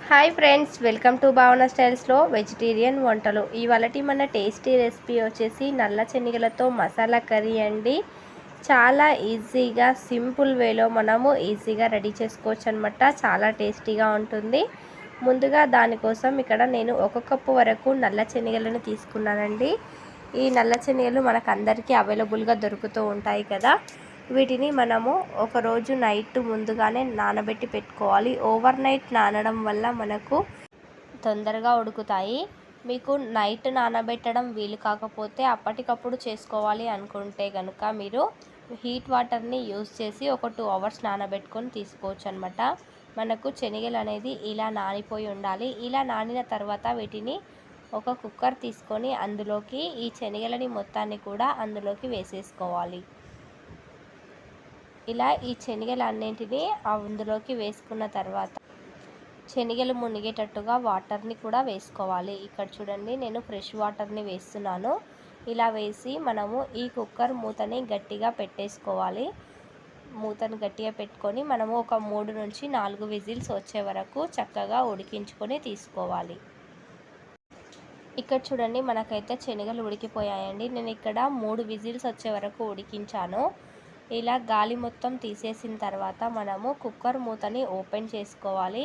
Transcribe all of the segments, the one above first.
Hi friends, welcome to భావన స్టైల్స్లో vegetarian వంటలు. ఇవాళటి మన టేస్టీ రెసిపీ వచ్చేసి నల్ల శనగలతో మసాలా కర్రీ అండి. చాలా ఈజీగా సింపుల్ వేలో మనము ఈజీగా రెడీ చేసుకోవచ్చు అనమాట. చాలా టేస్టీగా ఉంటుంది. ముందుగా దానికోసం ఇక్కడ నేను 1 కప్పు వరకు నల్ల శనగలను తీసుకున్నానండి. ఈ నల్ల శనగలు మనకు అందరికీ అవైలబుల్గా దొరుకుతూ ఉంటాయి కదా. వీటిని మనము ఒకరోజు నైట్ ముందుగానే నానబెట్టి పెట్టుకోవాలి. ఓవర్ నైట్ నానడం వల్ల మనకు తొందరగా ఉడుకుతాయి. మీకు నైట్ నానబెట్టడం వీలు కాకపోతే అప్పటికప్పుడు చేసుకోవాలి అనుకుంటే కనుక మీరు హీట్ వాటర్ని యూస్ చేసి ఒక 2 అవర్స్ నానబెట్టుకొని తీసుకోవచ్చు అనమాట. మనకు శనగలు అనేది ఇలా నానిపోయి ఉండాలి. ఇలా నానిన తర్వాత వీటిని ఒక కుక్కర్ తీసుకొని అందులోకి ఈ శనగలని మొత్తాన్ని కూడా అందులోకి వేసేసుకోవాలి. ఇలా ఈ శనగలన్నింటినీ అందులోకి వేసుకున్న తర్వాత శనగలు మునిగేటట్టుగా వాటర్ని కూడా వేసుకోవాలి. ఇక్కడ చూడండి, నేను ఫ్రెష్ వాటర్ని వేస్తున్నాను. ఇలా వేసి మనము ఈ కుక్కర్ మూతని గట్టిగా పెట్టేసుకోవాలి. మూతను గట్టిగా పెట్టుకొని మనము ఒక 3 నుంచి 4 విజిల్స్ వచ్చే వరకు చక్కగా ఉడికించుకొని తీసుకోవాలి. ఇక్కడ చూడండి, మనకైతే శనగలు ఉడికిపోయాయండి. నేను ఇక్కడ 3 విజిల్స్ వచ్చే వరకు ఉడికించాను. ఇలా గాలి మొత్తం తీసేసిన తర్వాత మనము కుక్కర్ మూతని ఓపెన్ చేసుకోవాలి.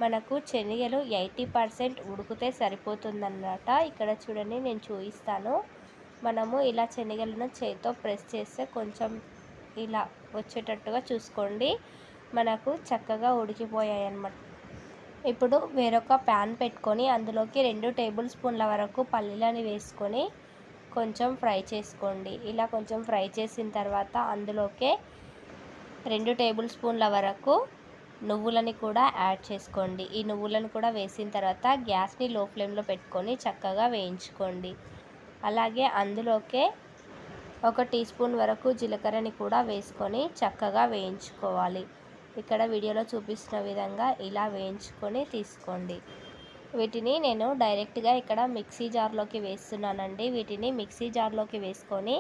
మనకు శనగలు 80% ఉడికితే సరిపోతుందన్నమాట. ఇక్కడ చూడండి, నేను చూపిస్తాను. మనము ఇలా శనగలను చేతితో ప్రెస్ చేస్తే కొంచెం ఇలా వచ్చేటట్టుగా చూసుకోండి. మనకు చక్కగా ఉడికిపోయాయి అన్నమాట. ఇప్పుడు వేరొక ప్యాన్ పెట్టుకొని అందులోకి 2 టేబుల్ స్పూన్ల వరకు పల్లీలని వేసుకొని కొంచెం ఫ్రై చేసుకోండి. ఇలా కొంచెం ఫ్రై చేసిన తర్వాత అందులోకే 2 టేబుల్ స్పూన్ల వరకు నువ్వులని కూడా యాడ్ చేసుకోండి. ఈ నువ్వులను కూడా వేసిన తర్వాత గ్యాస్ని లో ఫ్లేమ్లో పెట్టుకొని చక్కగా వేయించుకోండి. అలాగే అందులోకే 1 టీ స్పూన్ వరకు జీలకర్రని కూడా వేసుకొని చక్కగా వేయించుకోవాలి. ఇక్కడ వీడియోలో చూపిస్తున్న విధంగా ఇలా వేయించుకొని తీసుకోండి. వీటిని నేను డైరెక్ట్గా ఇక్కడ మిక్సీ జార్లోకి వేస్తున్నానండి. వీటిని మిక్సీ జార్లోకి వేసుకొని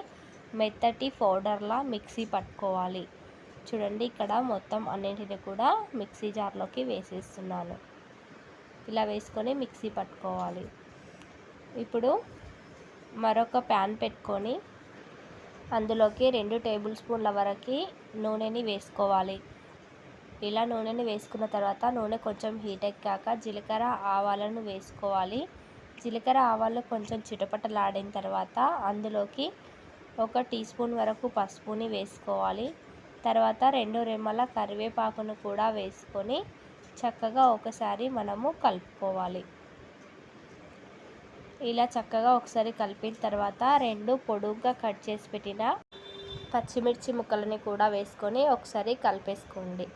మెత్తటి పౌడర్లా మిక్సీ పట్టుకోవాలి. చూడండి, ఇక్కడ మొత్తం అన్నింటిని కూడా మిక్సీ జార్లోకి వేసేస్తున్నాను. ఇలా వేసుకొని మిక్సీ పట్టుకోవాలి. ఇప్పుడు మరొక ప్యాన్ పెట్టుకొని అందులోకి 2 టేబుల్ స్పూన్ల వరకు నూనెని వేసుకోవాలి. ఇలా నూనెని వేసుకున్న తర్వాత నూనె కొంచెం హీట్ ఎక్కాక జీలకర్ర ఆవాలను వేసుకోవాలి. జీలకర్ర ఆవాలు కొంచెం చిటపటలాడిన తర్వాత అందులోకి 1 టీ స్పూన్ వరకు పసుపుని వేసుకోవాలి. తర్వాత 2 రెమ్మల కరివేపాకును కూడా వేసుకొని చక్కగా ఒకసారి మనము కలుపుకోవాలి. ఇలా చక్కగా ఒకసారి కలిపిన తర్వాత 2 పొడుగ్గా కట్ చేసి పెట్టిన పచ్చిమిర్చి ముక్కలని కూడా వేసుకొని ఒకసారి కలిపేసుకోండి.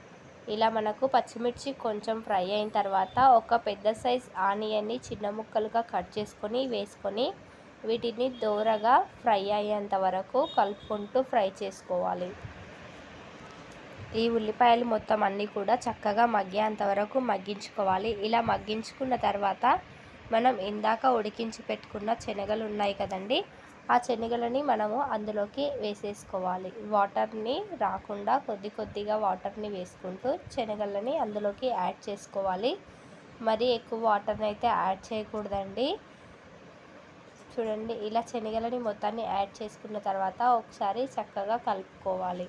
ఇలా మనకు పచ్చిమిర్చి కొంచెం ఫ్రై అయిన తర్వాత ఒక పెద్ద సైజ్ ఆనియన్ని చిన్న ముక్కలుగా కట్ చేసుకొని వేసుకొని వీటిని దోరగా ఫ్రై అయ్యేంత వరకు కలుపుకుంటూ ఫ్రై చేసుకోవాలి. ఈ ఉల్లిపాయలు మొత్తం అన్నీ కూడా చక్కగా మగ్గేంత వరకు మగ్గించుకోవాలి. ఇలా మగ్గించుకున్న తర్వాత మనం ఇందాక ఉడికించి పెట్టుకున్న శనగలు ఉన్నాయి కదండి, ఆ శనగలని మనము అందులోకి వేసేసుకోవాలి. వాటర్ని రాకుండా కొద్ది కొద్దిగా వాటర్ని వేసుకుంటూ శనగలని అందులోకి యాడ్ చేసుకోవాలి. మరీ ఎక్కువ వాటర్ని అయితే యాడ్ చేయకూడదండి. చూడండి, ఇలా శనగలని మొత్తాన్ని యాడ్ చేసుకున్న తర్వాత ఒకసారి చక్కగా కలుపుకోవాలి.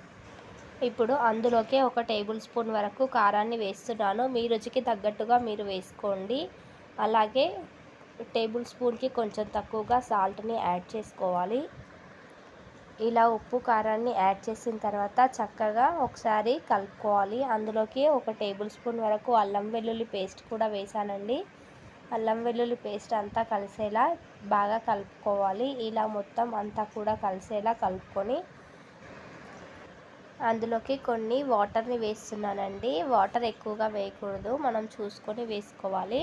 ఇప్పుడు అందులోకి 1 టేబుల్ స్పూన్ వరకు కారాన్ని వేస్తున్నాను. మీ రుచికి తగ్గట్టుగా మీరు వేసుకోండి. అలాగే టేబుల్ స్పూన్కి కొంచెం తక్కువగా సాల్ట్ని యాడ్ చేసుకోవాలి. ఇలా ఉప్పు కారాన్ని యాడ్ చేసిన తర్వాత చక్కగా ఒకసారి కలుపుకోవాలి. అందులోకి 1 టేబుల్ స్పూన్ వరకు అల్లం వెల్లుల్లి పేస్ట్ కూడా వేసానండి. అల్లం వెల్లుల్లి పేస్ట్ అంతా కలిసేలా బాగా కలుపుకోవాలి. ఇలా మొత్తం అంతా కూడా కలిసేలా కలుపుకొని అందులోకి కొన్ని వాటర్ని వేస్తున్నానండి. వాటర్ ఎక్కువగా వేయకూడదు, మనం చూసుకొని వేసుకోవాలి.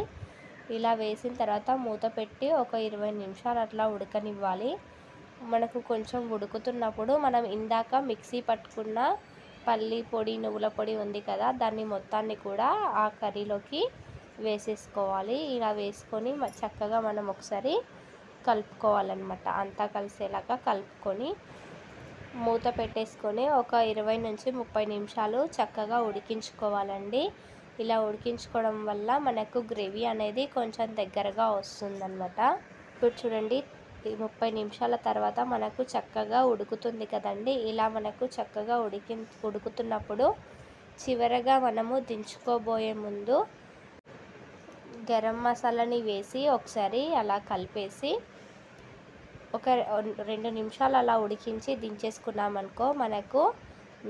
ఇలా వేసిన తర్వాత మూత పెట్టి ఒక 20 నిమిషాలు అట్లా ఉడకనివ్వాలి. మనకు కొంచెం ఉడుకుతున్నప్పుడు మనం ఇందాక మిక్సీ పట్టుకున్న పల్లి పొడి, నువ్వుల పొడి ఉంది కదా, దాన్ని మొత్తాన్ని కూడా ఆ కర్రీలోకి వేసేసుకోవాలి. ఇలా వేసుకొని చక్కగా మనం ఒకసారి కలుపుకోవాలన్నమాట. అంతా కలిసేలాగా కలుపుకొని మూత పెట్టేసుకొని ఒక 20 నుంచి 30 నిమిషాలు చక్కగా ఉడికించుకోవాలండి. ఇలా ఉడికించుకోవడం వల్ల మనకు గ్రేవీ అనేది కొంచెం దగ్గరగా వస్తుందన్నమాట. ఇప్పుడు చూడండి 30 నిమిషాల తర్వాత మనకు చక్కగా ఉడుకుతుంది కదండి. ఇలా మనకు చక్కగా ఉడుకుతున్నప్పుడు చివరగా మనము దించుకోబోయే ముందు గరం మసాలాని వేసి ఒకసారి అలా కలిపేసి ఒక 2 నిమిషాలు అలా ఉడికించి దించేసుకున్నామనుకో మనకు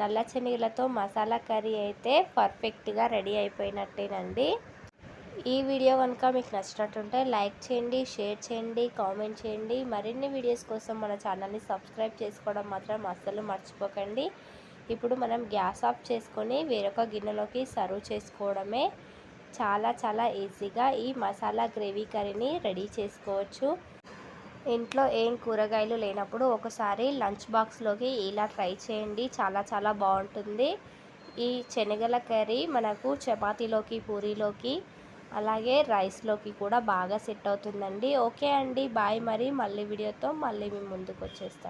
నల్ల శనగలతో మసాలా కర్రీ అయితే పర్ఫెక్ట్గా రెడీ అయిపోయినట్టేనండి. ఈ వీడియో కనుక మీకు నచ్చినట్టుంటే లైక్ చేయండి, షేర్ చేయండి, కామెంట్ చేయండి. మరిన్ని వీడియోస్ కోసం మన ఛానల్ని సబ్స్క్రైబ్ చేసుకోవడం మాత్రం అస్సలు మర్చిపోకండి. ఇప్పుడు మనం గ్యాస్ ఆఫ్ చేసుకొని వేరొక గిన్నెలోకి సర్వ్ చేసుకోవడమే. చాలా ఈజీగా ఈ మసాలా గ్రేవీ కర్రీని రెడీ చేసుకోవచ్చు. ఇంట్లో ఏం కూరగాయలు లేనప్పుడు ఒకసారి లంచ్ బాక్స్లోకి ఇలా ట్రై చేయండి. చాలా బాగుంటుంది. ఈ శనగల కర్రీ మనకు చపాతీలోకి, పూరీలోకి, అలాగే రైస్లోకి కూడా బాగా సెట్ అవుతుందండి. ఓకే అండి, బాయ్. మళ్ళీ వీడియోతో మళ్ళీ మీ ముందుకు వచ్చేస్తాను.